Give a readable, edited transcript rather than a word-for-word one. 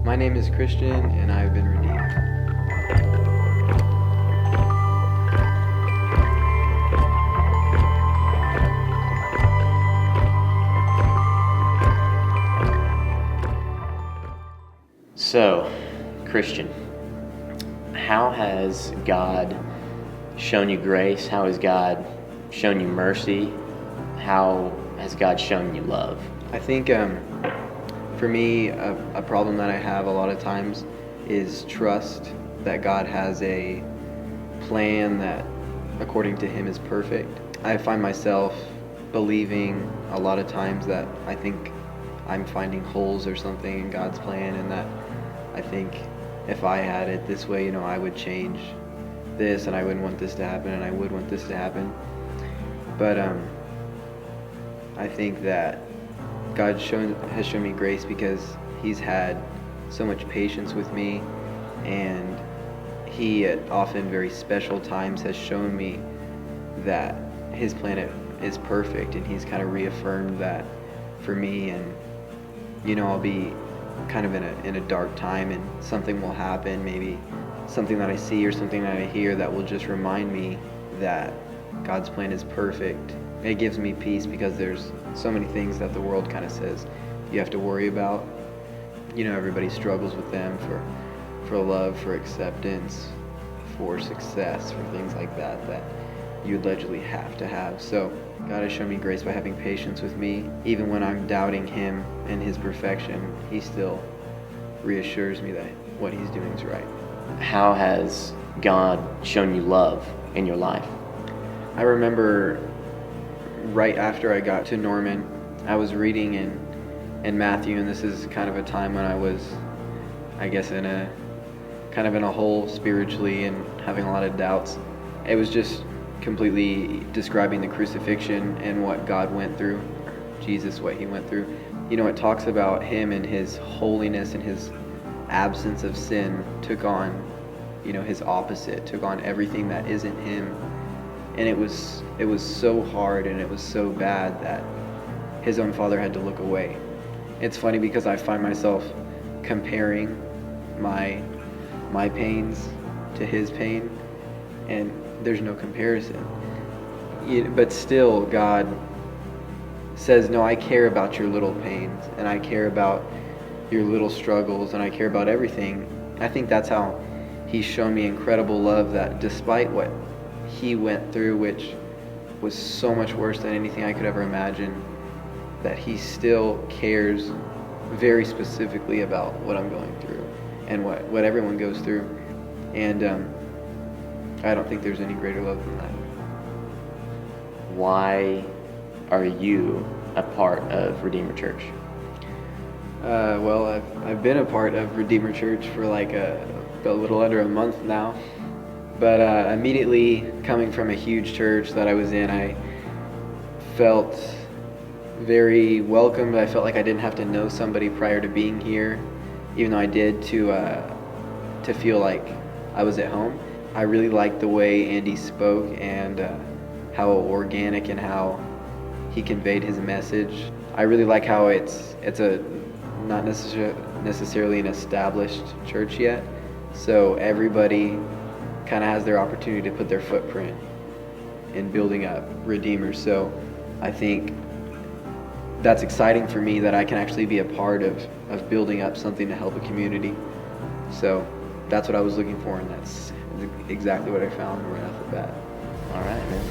My name is Christian, and I have been redeemed. So, Christian, how has God shown you grace? How has God shown you mercy? How has God shown you love? I think for me, a problem that I have a lot of times is trust that God has a plan that, according to Him, is perfect. I find myself believing a lot of times that I think I'm finding holes or something in God's plan, and that I think if I had it this way, I would change this, and I wouldn't want this to happen, and I would want this to happen. But I think that God has shown me grace because He's had so much patience with me, and He at often very special times has shown me that His plan is perfect, and He's kind of reaffirmed that for me. And I'll be kind of in a dark time, and something will happen, maybe something that I see or something that I hear that will just remind me that God's plan is perfect. It gives me peace because there's so many things that the world kind of says you have to worry about. Everybody struggles with them for love, for acceptance, for success, for things like that you allegedly have to have. So God has shown me grace by having patience with me. Even when I'm doubting Him and His perfection, He still reassures me that what He's doing is right. How has God shown you love in your life? I remember right after I got to Norman, I was reading in Matthew, and this is kind of a time when I was, I guess, in a hole spiritually and having a lot of doubts. It was just completely describing the crucifixion and what God went through, Jesus, what He went through. It talks about Him and His holiness and His absence of sin took on, His opposite, took on everything that isn't Him. And it was so hard, and it was so bad that His own Father had to look away. It's funny because I find myself comparing my pains to His pain, and there's no comparison. But still, God says, no, I care about your little pains, and I care about your little struggles, and I care about everything. I think that's how He's shown me incredible love, that despite what He went through, which was so much worse than anything I could ever imagine, that He still cares very specifically about what I'm going through and what everyone goes through. And I don't think there's any greater love than that. Why are you a part of Redeemer Church? Well, I've been a part of Redeemer Church for like a little under a month now. But immediately coming from a huge church that I was in, I felt very welcomed. I felt like I didn't have to know somebody prior to being here, even though I did, to feel like I was at home. I really liked the way Andy spoke, and how organic and how he conveyed his message. I really like how it's a not necessarily an established church yet, so everybody kind of has their opportunity to put their footprint in building up Redeemer. So I think that's exciting for me, that I can actually be a part of building up something to help a community. So that's what I was looking for, and that's exactly what I found right off the bat. All right, man.